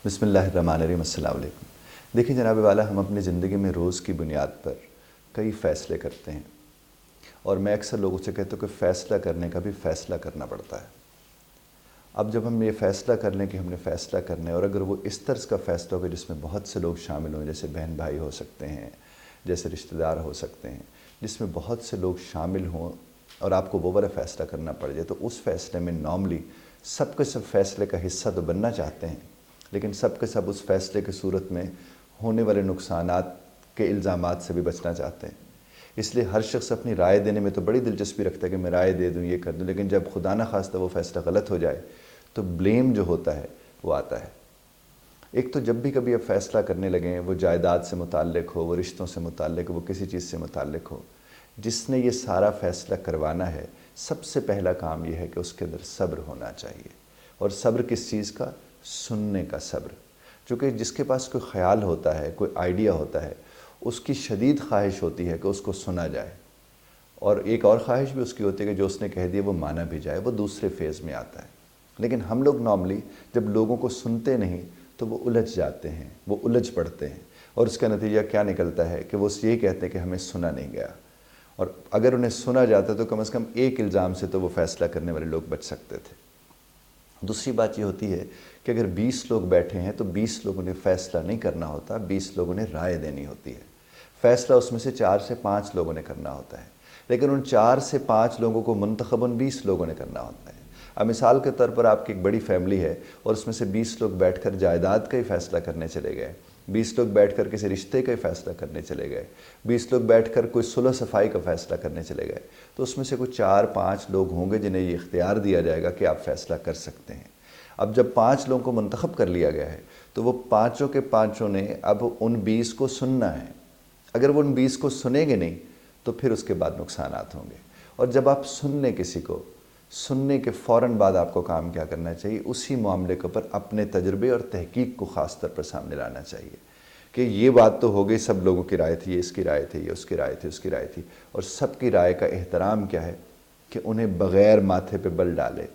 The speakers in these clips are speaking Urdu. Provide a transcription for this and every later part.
بسم اللہ الرحمن الرحیم، السلام علیکم۔ دیکھیں جناب والا، ہم اپنی زندگی میں روز کی بنیاد پر کئی فیصلے کرتے ہیں، اور میں اکثر لوگوں سے کہتا ہوں کہ فیصلہ کرنے کا بھی فیصلہ کرنا پڑتا ہے۔ اب جب ہم یہ فیصلہ کر لیں کہ ہم نے فیصلہ کرنا ہے، اور اگر وہ اس طرز کا فیصلہ ہوگا جس میں بہت سے لوگ شامل ہوں، جیسے بہن بھائی ہو سکتے ہیں، جیسے رشتہ دار ہو سکتے ہیں، جس میں بہت سے لوگ شامل ہوں اور آپ کو وہ والا فیصلہ کرنا پڑ جائے، تو اس فیصلے میں نارملی سب کے سب فیصلے کا حصہ تو بننا چاہتے ہیں، لیکن سب کے سب اس فیصلے کی صورت میں ہونے والے نقصانات کے الزامات سے بھی بچنا چاہتے ہیں۔ اس لیے ہر شخص اپنی رائے دینے میں تو بڑی دلچسپی رکھتا ہے کہ میں رائے دے دوں، یہ کر دوں، لیکن جب خدا نہ خواستہ وہ فیصلہ غلط ہو جائے تو بلیم جو ہوتا ہے وہ آتا ہے۔ ایک تو جب بھی کبھی آپ فیصلہ کرنے لگیں، وہ جائیداد سے متعلق ہو، وہ رشتوں سے متعلق ہو، وہ کسی چیز سے متعلق ہو، جس نے یہ سارا فیصلہ کروانا ہے، سب سے پہلا کام یہ ہے کہ اس کے اندر صبر ہونا چاہیے۔ اور صبر کس چیز کا؟ سننے کا صبر۔ چونکہ جس کے پاس کوئی خیال ہوتا ہے، کوئی آئیڈیا ہوتا ہے، اس کی شدید خواہش ہوتی ہے کہ اس کو سنا جائے، اور ایک اور خواہش بھی اس کی ہوتی ہے کہ جو اس نے کہہ دیا وہ مانا بھی جائے۔ وہ دوسرے فیز میں آتا ہے۔ لیکن ہم لوگ نارملی جب لوگوں کو سنتے نہیں تو وہ الجھ جاتے ہیں، وہ الجھ پڑتے ہیں، اور اس کا نتیجہ کیا نکلتا ہے کہ وہ یہی کہتے ہیں کہ ہمیں سنا نہیں گیا۔ اور اگر انہیں سنا جاتا تو کم از کم ایک الزام سے تو وہ فیصلہ کرنے والے لوگ بچ سکتے تھے۔ دوسری بات یہ ہوتی ہے کہ اگر 20 لوگ بیٹھے ہیں تو 20 لوگوں نے فیصلہ نہیں کرنا ہوتا، 20 لوگوں نے رائے دینی ہوتی ہے۔ فیصلہ اس میں سے 4 سے 5 لوگوں نے کرنا ہوتا ہے، لیکن ان 4 سے 5 لوگوں کو منتخباً 20 لوگوں نے کرنا ہوتا ہے۔ اب مثال کے طور پر آپ کی ایک بڑی فیملی ہے، اور اس میں سے 20 لوگ بیٹھ کر جائیداد کا ہی فیصلہ کرنے چلے گئے، 20 لوگ بیٹھ کر کسی رشتے کا ہی فیصلہ کرنے چلے گئے، 20 لوگ بیٹھ کر کوئی صلح صفائی کا فیصلہ کرنے چلے گئے، تو اس میں سے کوئی 4-5 لوگ ہوں گے جنہیں یہ اختیار دیا جائے گا کہ آپ فیصلہ کر سکتے ہیں۔ اب جب 5 لوگوں کو منتخب کر لیا گیا ہے تو وہ پانچوں کے پانچوں نے اب ان 20 کو سننا ہے۔ اگر وہ ان 20 کو سنیں گے نہیں تو پھر اس کے بعد نقصانات ہوں گے۔ اور جب آپ سن لیں کسی کو، سننے کے فوراً بعد آپ کو کام کیا کرنا چاہیے؟ اسی معاملے کے اوپر اپنے تجربے اور تحقیق کو خاص طور پر سامنے لانا چاہیے کہ یہ بات تو ہو گئی، سب لوگوں کی رائے تھی، یہ اس کی رائے تھی، یہ اس کی رائے تھی، اس کی رائے تھی، اور سب کی رائے کا احترام کیا ہے کہ انہیں بغیر ماتھے پہ بل ڈالے،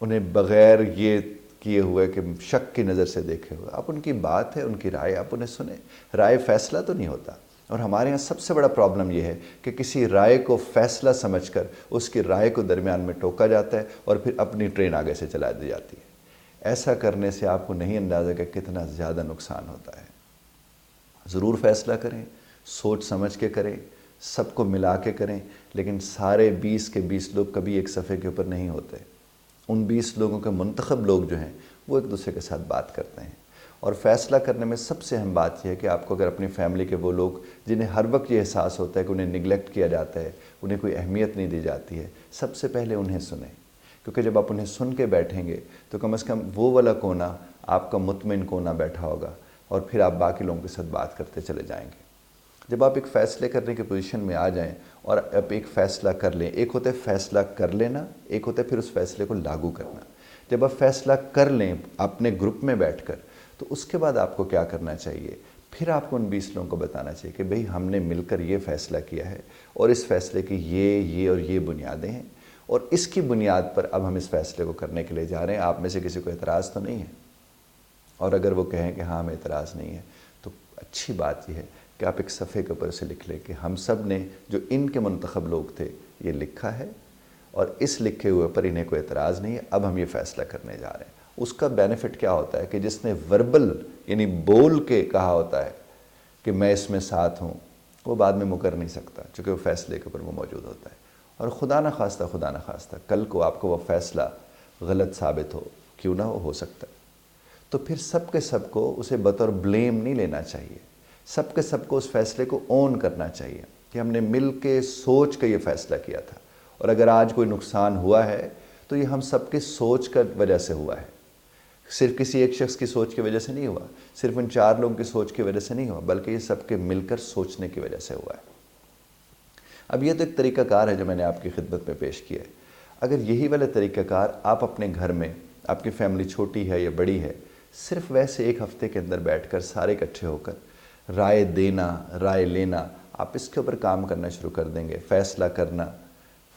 انہیں بغیر یہ کیے ہوئے کہ شک کی نظر سے دیکھے ہوئے، آپ ان کی بات ہے، ان کی رائے، آپ انہیں سنیں۔ رائے فیصلہ تو نہیں ہوتا، اور ہمارے ہاں سب سے بڑا پرابلم یہ ہے کہ کسی رائے کو فیصلہ سمجھ کر اس کی رائے کو درمیان میں ٹوکا جاتا ہے اور پھر اپنی ٹرین آگے سے چلا دی جاتی ہے۔ ایسا کرنے سے آپ کو نہیں اندازہ کہ کتنا زیادہ نقصان ہوتا ہے۔ ضرور فیصلہ کریں، سوچ سمجھ کے کریں، سب کو ملا کے کریں، لیکن سارے 20 کے 20 لوگ کبھی ایک صفحے کے اوپر نہیں ہوتے۔ ان 20 لوگوں کے منتخب لوگ جو ہیں وہ ایک دوسرے کے ساتھ بات کرتے ہیں۔ اور فیصلہ کرنے میں سب سے اہم بات یہ ہے کہ آپ کو اگر اپنی فیملی کے وہ لوگ جنہیں ہر وقت یہ احساس ہوتا ہے کہ انہیں نگلیکٹ کیا جاتا ہے، انہیں کوئی اہمیت نہیں دی جاتی ہے، سب سے پہلے انہیں سنیں، کیونکہ جب آپ انہیں سن کے بیٹھیں گے تو کم از کم وہ والا کونا آپ کا مطمئن کونا بیٹھا ہوگا، اور پھر آپ باقی لوگوں کے ساتھ بات کرتے چلے جائیں گے۔ جب آپ ایک فیصلے کرنے کی پوزیشن میں آ جائیں اور آپ ایک فیصلہ کر لیں، ایک ہوتا ہے فیصلہ کر لینا، ایک ہوتا ہے پھر اس فیصلے کو لاگو کرنا۔ جب آپ فیصلہ کر لیں اپنے گروپ میں بیٹھ کر، تو اس کے بعد آپ کو کیا کرنا چاہیے؟ پھر آپ کو ان 20 لوگوں کو بتانا چاہیے کہ بھئی ہم نے مل کر یہ فیصلہ کیا ہے، اور اس فیصلے کی یہ اور یہ بنیادیں ہیں، اور اس کی بنیاد پر اب ہم اس فیصلے کو کرنے کے لیے جا رہے ہیں۔ آپ میں سے کسی کو اعتراض تو نہیں ہے؟ اور اگر وہ کہیں کہ ہاں ہمیں اعتراض نہیں ہے، تو اچھی بات یہ ہے کہ آپ ایک صفحے کے اوپر سے لکھ لیں کہ ہم سب نے جو ان کے منتخب لوگ تھے یہ لکھا ہے، اور اس لکھے ہوئے پر انہیں کوئی اعتراض نہیں ہے، اب ہم یہ فیصلہ کرنے جا رہے ہیں۔ اس کا بینیفٹ کیا ہوتا ہے کہ جس نے وربل یعنی بول کے کہا ہوتا ہے کہ میں اس میں ساتھ ہوں، وہ بعد میں مکر نہیں سکتا، چونکہ وہ فیصلے کے اوپر وہ موجود ہوتا ہے۔ اور خدا نہ خواستہ کل کو آپ کو وہ فیصلہ غلط ثابت کیوں نہ ہو سکتا ہے، تو پھر سب کے سب کو اسے بطور بلیم نہیں لینا چاہیے، سب کے سب کو اس فیصلے کو اون کرنا چاہیے کہ ہم نے مل کے سوچ کے یہ فیصلہ کیا تھا، اور اگر آج کوئی نقصان ہوا ہے تو یہ ہم سب کی سوچ کا وجہ سے ہوا ہے، صرف کسی ایک شخص کی سوچ کی وجہ سے نہیں ہوا، صرف ان 4 لوگوں کی سوچ کی وجہ سے نہیں ہوا، بلکہ یہ سب کے مل کر سوچنے کی وجہ سے ہوا ہے۔ اب یہ تو ایک طریقہ کار ہے جو میں نے آپ کی خدمت میں پیش کیا ہے۔ اگر یہی والا طریقہ کار آپ اپنے گھر میں، آپ کی فیملی چھوٹی ہے یا بڑی ہے، صرف ویسے ایک ہفتے کے اندر بیٹھ کر سارے اکٹھے ہو کر رائے دینا، رائے لینا، آپ اس کے اوپر کام کرنا شروع کر دیں گے، فیصلہ کرنا،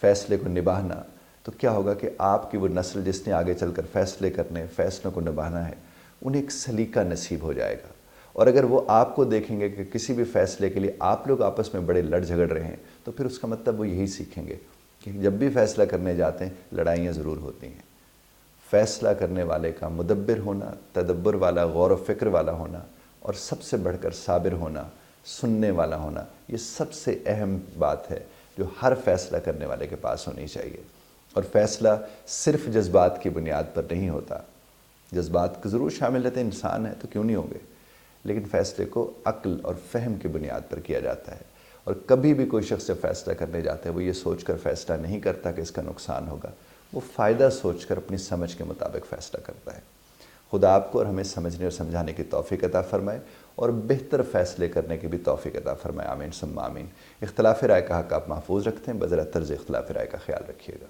فیصلے کو نبھانا، تو کیا ہوگا کہ آپ کی وہ نسل جس نے آگے چل کر فیصلے کرنے، فیصلوں کو نبھانا ہے، انہیں ایک سلیقہ نصیب ہو جائے گا۔ اور اگر وہ آپ کو دیکھیں گے کہ کسی بھی فیصلے کے لیے آپ لوگ آپس میں بڑے لڑ جھگڑ رہے ہیں، تو پھر اس کا مطلب وہ یہی سیکھیں گے کہ جب بھی فیصلہ کرنے جاتے ہیں لڑائیاں ضرور ہوتی ہیں۔ فیصلہ کرنے والے کا مدبر ہونا، تدبر والا، غور و فکر والا ہونا، اور سب سے بڑھ کر صابر ہونا، سننے والا ہونا، یہ سب سے اہم بات ہے جو ہر فیصلہ کرنے والے کے پاس ہونی چاہیے۔ اور فیصلہ صرف جذبات کی بنیاد پر نہیں ہوتا، جذبات ضرور شامل رہتے ہیں، انسان ہے تو کیوں نہیں ہوں گے، لیکن فیصلے کو عقل اور فہم کی بنیاد پر کیا جاتا ہے۔ اور کبھی بھی کوئی شخص فیصلہ کرنے جاتا ہے وہ یہ سوچ کر فیصلہ نہیں کرتا کہ اس کا نقصان ہوگا، وہ فائدہ سوچ کر اپنی سمجھ کے مطابق فیصلہ کرتا ہے۔ خدا آپ کو اور ہمیں سمجھنے اور سمجھانے کی توفیق عطا فرمائے اور بہتر فیصلے کرنے کی بھی توفیق عطا فرمائے، آمین ثم آمین۔ اختلاف رائے کا حق آپ محفوظ رکھتے ہیں، بذرا طرز اختلاف رائے کا خیال رکھیے گا۔